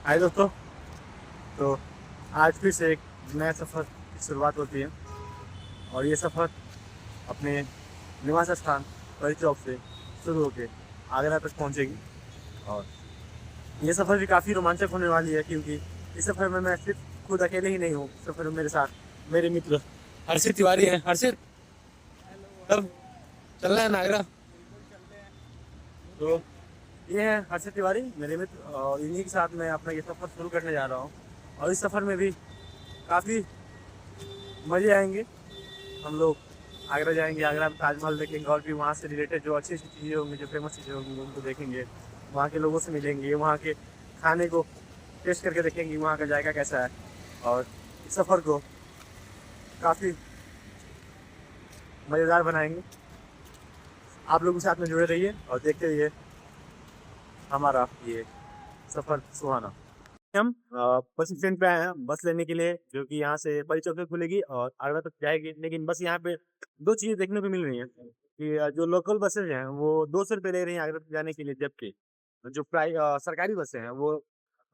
हाय दोस्तों। तो आज फिर से एक नए सफ़र की शुरुआत होती है और ये सफ़र अपने निवास स्थान परी चौक से शुरू होकर आगरा तक पहुंचेगी। और ये सफ़र भी काफ़ी रोमांचक होने वाली है, क्योंकि इस सफ़र में मैं सिर्फ खुद अकेले ही नहीं हूँ। सफ़र में मेरे साथ मेरे मित्र हर्षित तिवारी हैं। हर्षित, तब चलना है ना आगरा? तो ये है हर्षित तिवारी, मेरे मित्र, और इन्हीं के साथ मैं अपना ये सफ़र शुरू करने जा रहा हूँ। और इस सफ़र में भी काफ़ी मज़े आएंगे। हम लोग आगरा जाएंगे, आगरा में ताजमहल देखेंगे और भी वहाँ से रिलेटेड जो अच्छी अच्छी चीज़ें होंगी, जो फेमस चीज़ें होंगी, उनको देखेंगे। वहाँ के लोगों से मिलेंगे, वहाँ के खाने को टेस्ट करके देखेंगे वहाँ का जायका कैसा है। और इस सफ़र को काफ़ी मज़ेदार बनाएंगे। आप लोग भी साथ में जुड़े रहिए और देखते रहिए हमारा ये सफ़र सुहाना। हम बस स्टैंड पे आए हैं बस लेने के लिए, जो कि यहाँ से परी चौक से खुलेगी और आगरा तक जाएगी। लेकिन बस यहाँ पे दो चीज़ें देखने को मिल रही हैं कि जो लोकल बसेज हैं वो 200 रुपये ले रही हैं आगरा तक जाने के लिए, जबकि जो सरकारी बसें हैं वो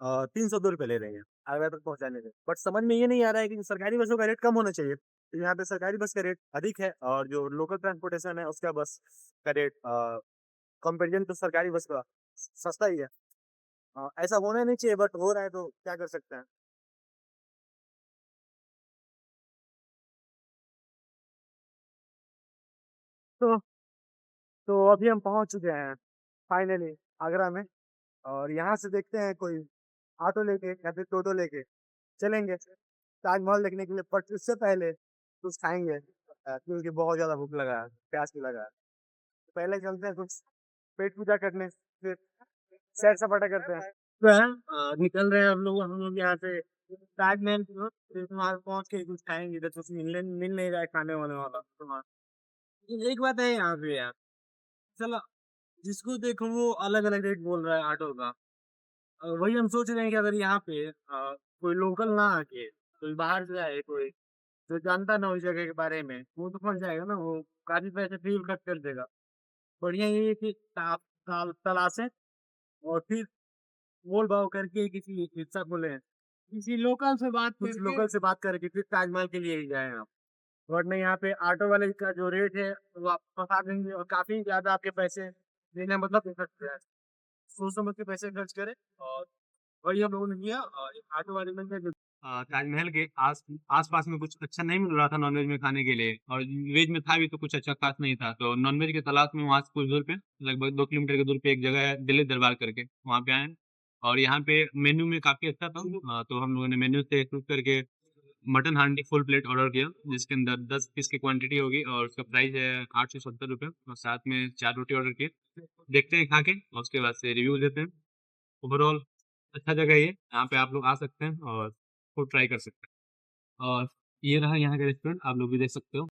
302 रुपये ले रही हैं आगरा तक पहुँचाने के। बट समझ में ये नहीं आ रहा है कि सरकारी बसों का रेट कम होना चाहिए। तो यहाँ पे सरकारी बस का रेट अधिक है और जो लोकल ट्रांसपोर्टेशन है उसका बस का रेट कंपेरिजन तो सरकारी बस का सस्ता ही है। ऐसा होना नहीं चाहिए, बट हो रहा है तो क्या कर सकते हैं। तो अभी हम पहुंच चुके हैं फाइनली आगरा में। और यहाँ से देखते हैं कोई ऑटो लेके या फिर टोटो लेके चलेंगे ताजमहल देखने के लिए। बट उससे पहले कुछ खाएंगे, क्योंकि बहुत ज्यादा भूख लगा है, प्यास भी लगा है। तो पहले चलते हैं कुछ पेट पूजा करने, फिर सैर सपाटा करते हैं। तो है निकल रहे हैं हम लोग यहाँ से ताजमहल की ओर। फिर वहाँ पहुंच के कुछ खाएंगे, इधर कुछ मिल नहीं रहा है खाने वाने वाला। तो वहाँ एक बात है यहाँ पे यार, चलो जिसको देखो वो अलग अलग रेट बोल रहा है ऑटो का। वही हम सोच रहे हैं कि अगर यहाँ पे कोई लोकल ना आके कोई बाहर से आए, कोई जो जानता ना उस जगह के बारे में, वो तो फंस जाएगा ना, वो काफी पैसे फ्यूल खर्च कर देगा। बढ़िया ये है कि आप तलाशें और फिर मोल भाव करके किसी हिस्सा को लें, किसी लोकल से बात कुछ करके लोकल से बात करके फिर ताजमहल के लिए ही जाए आप। वरना यहाँ पे ऑटो वाले का जो रेट है वो आप फंसा देंगे और काफी ज्यादा आपके पैसे देने मतलब दे सकते हैं। सोच समझ के पैसे खर्च करें। और वही हम लोगों ने किया और एक ऑटो वाले ने जो ताजमहल के आस पास में कुछ अच्छा नहीं मिल रहा था नॉनवेज में खाने के लिए, और वेज में था भी तो कुछ अच्छा खास नहीं था, तो नॉनवेज के तलाश में वहाँ से कुछ दूर पे, लगभग 2 किलोमीटर के दूर पे एक जगह है दिल्ली दरबार करके, वहाँ पे आए हैं। और यहाँ पे मेन्यू में काफी अच्छा था। तो हम लोगों ने मेन्यू से चूज करके मटन हांडी फुल प्लेट ऑर्डर किया, जिसके अंदर 10 पीस की क्वांटिटी होगी और उसका प्राइस है 870 रुपये, और साथ में 4 रोटी ऑर्डर किए। देखते हैं खा के और उसके बाद से रिव्यू देते हैं। ओवरऑल अच्छा जगह है ये, यहाँ पे आप लोग आ सकते हैं और फूड ट्राई कर सकते हैं। और ये रहा यहाँ का रेस्टोरेंट, आप लोग भी देख सकते हो।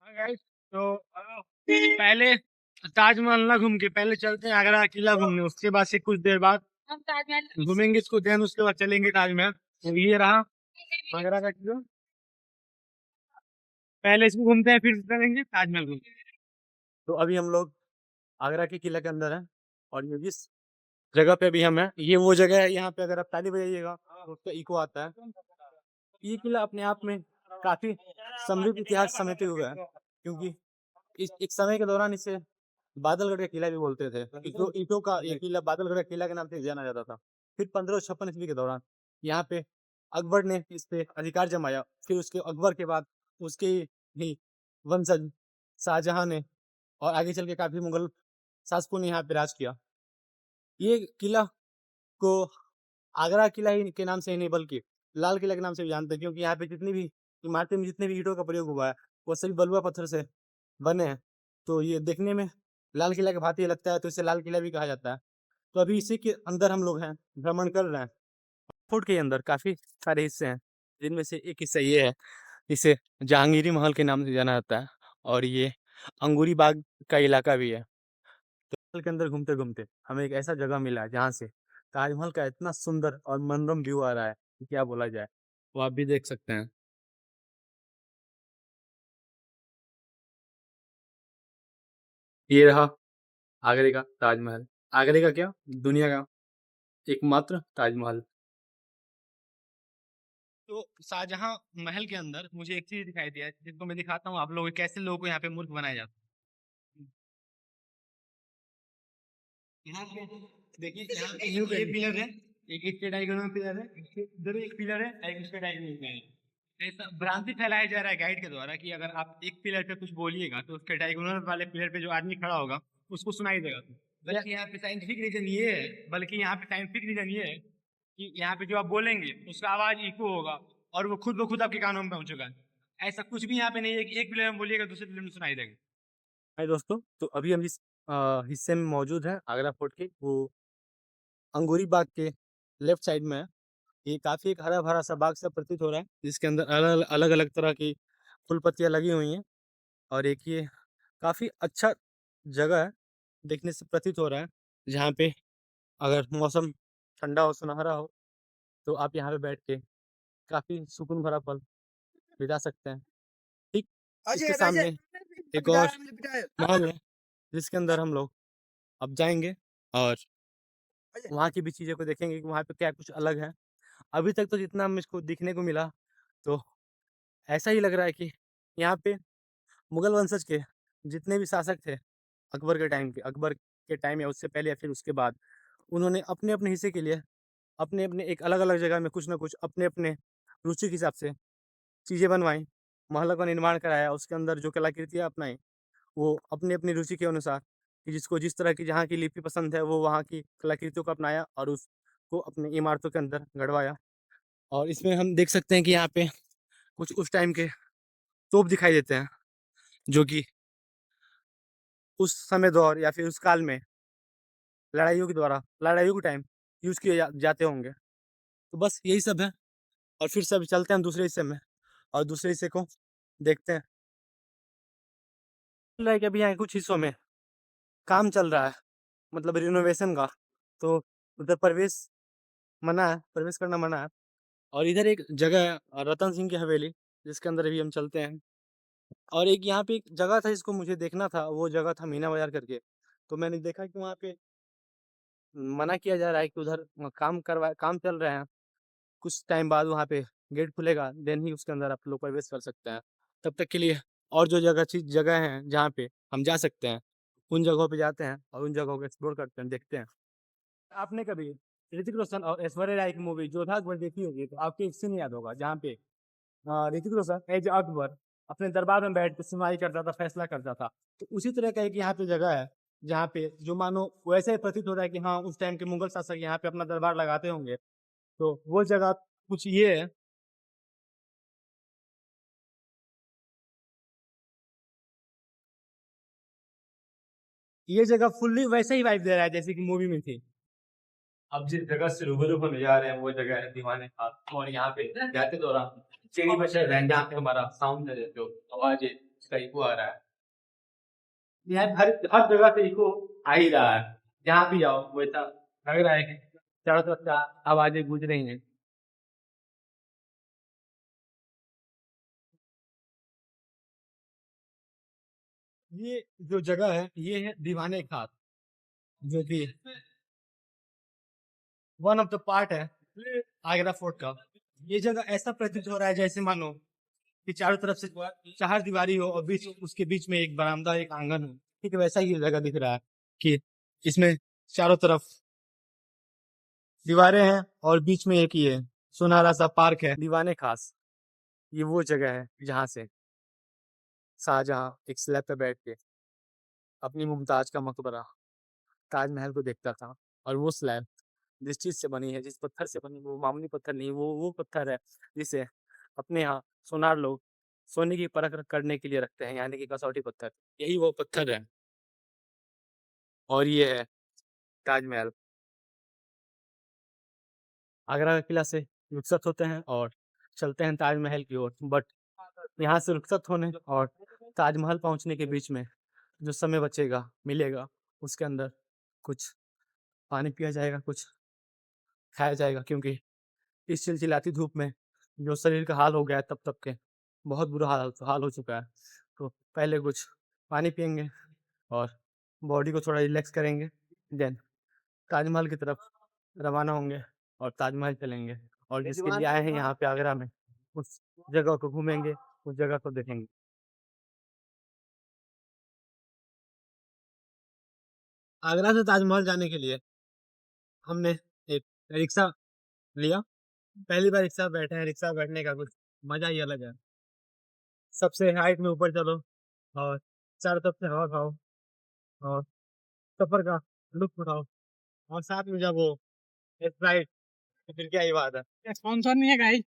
हाँ गाइस, तो पहले ताजमहल ना घूम के पहले चलते हैं आगरा का किला घूमने, उसके बाद से कुछ देर बाद हम ताजमहल घूमेंगे इसको, देन उसके बाद चलेंगे ताजमहल। तो ये रहा आगरा का किला। पहले इसको घूमते हैं फिर चलेंगे ताजमहल घूमते हैं। तो अभी हम लोग आगरा के किला के अंदर हैं और ये जिस जगह पे भी हम हैं, ये वो जगह है। यहाँ पे अगर आप ताली बजाइएगा तो उसका इको आता है। ये किला अपने आप में काफी समृद्ध इतिहास समेटे हुए है, क्योंकि इस एक समय के दौरान इसे बादलगढ़ का किला भी बोलते थे। ईटों का ये किला बादलगढ़ का किला के नाम से जाना जाता था। फिर 1556 ईस्वी के दौरान यहाँ पे अकबर ने इस पे अधिकार जमाया। फिर उसके अकबर के बाद उसके ही वंशज शाहजहां ने और आगे चल के काफी मुगल शासकों ने यहाँ पे राज किया। ये किला को आगरा किला ही के नाम से ही नहीं, बल्कि लाल किला के नाम से भी जानते हैं, क्योंकि यहाँ पे जितनी भी इमारतें में जितने भी ईंटों का प्रयोग हुआ है वो सभी बलुआ पत्थर से बने हैं। तो ये देखने में लाल किला के भांति लगता है, तो इसे लाल किला भी कहा जाता है। तो अभी इसी के अंदर हम लोग हैं, भ्रमण कर रहे हैं। फोर्ट के अंदर काफी सारे हिस्से हैं, जिनमें से एक हिस्सा ये है, इसे जहांगीरी महल के नाम से जाना जाता है। और ये अंगूरी बाग का इलाका भी है। महल के अंदर घूमते घूमते हमें एक ऐसा जगह मिला है जहाँ से ताजमहल का इतना सुंदर और मनोरम व्यू आ रहा है कि क्या बोला जाए। वो आप भी देख सकते हैं। ये रहा आगरे का ताजमहल। आगरे का क्या, दुनिया का एकमात्र ताजमहल। तो शाहजहां महल के अंदर मुझे एक चीज दिखाई दिया है, जिसको मैं दिखाता हूँ आप लोगों को, कैसे लोगों को यहाँ पे मूर्ख बनाया जाता है। यहाँ पे देखिए, यहाँ पे ये पिलर है, एक इसके डायगोनल पिलर है, इधर एक पिलर है, एक इसके डायगोनल पिलर है। ऐसा भ्रांति फैलाया जा रहा है गाइड के द्वारा कि अगर आप एक पिलर पे कुछ बोलिएगा तो उसके डायगोनल वाले पिलर पे जो आदमी खड़ा होगा उसको सुनाई देगा। बल्कि यहाँ पे साइंटिफिक रीजन ये है, कि यहाँ पे जो आप बोलेंगे उसका आवाज इको होगा और वो खुद ब खुद आपके कानों में पहुंचेगा। ऐसा कुछ भी यहाँ पे नहीं है कि एक पिलर में बोलिएगा दूसरे पिलर में सुनाई देगा। हाय दोस्तों, तो अभी हम जिस हिस्से में मौजूद हैं आगरा फोर्ट के, वो अंगूरी बाग के लेफ्ट साइड में है। ये काफ़ी एक हरा-भरा सा बाग सा प्रतीत हो रहा है, जिसके अंदर अलग-अलग तरह की फूल पत्तियाँ लगी हुई हैं। और एक ये काफ़ी अच्छा जगह है, देखने से प्रतीत हो रहा है, जहाँ पे अगर मौसम ठंडा हो, सुनहरा हो, तो आप यहाँ पे बैठ के काफ़ी सुकून भरा पल बिता सकते हैं। ठीक इसके सामने एक और महल है, जिसके अंदर हम लोग अब जाएँगे और वहाँ की भी चीज़ों को देखेंगे कि वहाँ पे क्या कुछ अलग है। अभी तक तो जितना मुझको देखने को मिला, तो ऐसा ही लग रहा है कि यहाँ पे मुगल वंशज के जितने भी शासक थे, अकबर के टाइम या उससे पहले या फिर उसके बाद, उन्होंने अपने-अपने हिस्से के लिए अपने-अपने एक अलग-अलग जगह में कुछ न कुछ अपने-अपने रुचि के हिसाब से चीज़ें बनवाई, महलों का निर्माण कराया, उसके अंदर जो कलाकृतियाँ अपनाई, वो अपनी-अपनी रुचि के अनुसार कि जिसको जिस तरह की जहाँ की लिपि पसंद है, वो वहाँ की कलाकृतियों को अपनाया और उसको अपनी इमारतों के अंदर गड़वाया। और इसमें हम देख सकते हैं कि यहाँ पे कुछ उस टाइम के तोप दिखाई देते हैं, जो कि उस समय दौर या फिर उस काल में लड़ाइयों के टाइम यूज़ किए जाते होंगे। तो बस यही सब है, और फिर से अभी चलते हैं दूसरे हिस्से में और दूसरे हिस्से को देखते हैं। चल रहा है कि अभी यहाँ कुछ हिस्सों में काम चल रहा है, मतलब रिनोवेशन का, तो उधर प्रवेश करना मना है। और इधर एक जगह है रतन सिंह की हवेली, जिसके अंदर अभी हम चलते हैं। और एक यहाँ पे एक जगह था जिसको मुझे देखना था, वो जगह था मीना बाज़ार करके। तो मैंने देखा कि वहाँ पे मना किया जा रहा है कि उधर काम चल रहे हैं। कुछ टाइम बाद वहाँ पे गेट खुलेगा, देन ही उसके अंदर आप लोग प्रवेश कर सकते हैं। तब तक के लिए और जो जगह हैं जहाँ पे हम जा सकते हैं, उन जगहों पे जाते हैं और उन जगहों को एक्सप्लोर करते हैं, देखते हैं। आपने कभी ऋतिक रोशन और ऐश्वर्या राय की मूवी जोधा अकबर देखी होगी, तो आपको एक सीन याद होगा जहाँ पे ऋतिक रोशन एज अकबर अपने दरबार में बैठ के सुनवाई करता था, फैसला करता था। तो उसी तरह का एक यहाँ पे जगह है, जहाँ पे जो मानो वैसे ही प्रतीत हो रहा है कि हाँ, उस टाइम के मुगल शासक यहाँ पे अपना दरबार लगाते होंगे। तो वो जगह कुछ ये है। ये जगह फुल्ली वैसे ही वाइब दे रहा है जैसे कि मूवी में थी। अब जिस जगह से रूबरू होने जा रहे हैं वो जगह है दीवाने खास, और यहाँ पे जाते दौरान सीढ़ी पर चढ़ रहे हैं जहाँ पे हमारा साउंड है, जो आवाज है उसका इको आ रहा है। यहाँ हर हर जगह से इको आ ही रहा है, जहाँ भी जाओ वैसा लग रहा है कि चारों तरफ से आवाजें गूंज रही हैं। ये जो जगह है ये है दीवाने खास, जो कि वन ऑफ द पार्ट है आगरा फोर्ट का। ये जगह ऐसा प्रतीत हो रहा है जैसे मानो कि चारों तरफ से चार दीवारी हो और उसके बीच में एक बरामदा, एक आंगन हो। ठीक है, वैसा ही ये जगह दिख रहा है कि इसमें चारों तरफ दीवारें हैं और बीच में एक ये सुनहरा सा पार्क है। दीवाने खास ये वो जगह है जहाँ से शाहजहां एक स्लैब पे बैठ के अपनी मुमताज का मकबरा ताजमहल को देखता था। और वो स्लैब जिस चीज से बनी है, जिस पत्थर से बनी, वो मामूली पत्थर नहीं, वो पत्थर है जिसे अपने यहाँ सोनार लोग सोने की परख करने के लिए रखते हैं, यानी कि कसौटी पत्थर। यही वो पत्थर है, और ये है ताजमहल। आगरा का किला से रुखसत होते हैं और चलते हैं ताजमहल की ओर। बट यहाँ से रुखसत होने और ताजमहल पहुँचने के बीच में जो समय बचेगा मिलेगा, उसके अंदर कुछ पानी पिया जाएगा, कुछ खाया जाएगा, क्योंकि इस चिलचिलाती धूप में जो शरीर का हाल हो गया है तप के, बहुत बुरा हाल हाल हो चुका है। तो पहले कुछ पानी पिएंगे और बॉडी को थोड़ा रिलैक्स करेंगे, देन ताजमहल की तरफ रवाना होंगे और ताजमहल चलेंगे और जिसके लिए आए हैं यहाँ पे आगरा में, उस जगह को घूमेंगे, उस जगह को देखेंगे। आगरा से ताजमहल जाने के लिए हमने एक रिक्शा लिया। पहली बार रिक्शा बैठे हैं, रिक्शा बैठने का कुछ मजा ही अलग है। सबसे हाइट में ऊपर चलो और चारों तरफ से हवा खाओ और सफर का लुत्फ उठाओ और साथ में जब वो स्प्राइट तो फिर क्या ही बात है। स्पॉन्सर नहीं है गाइस।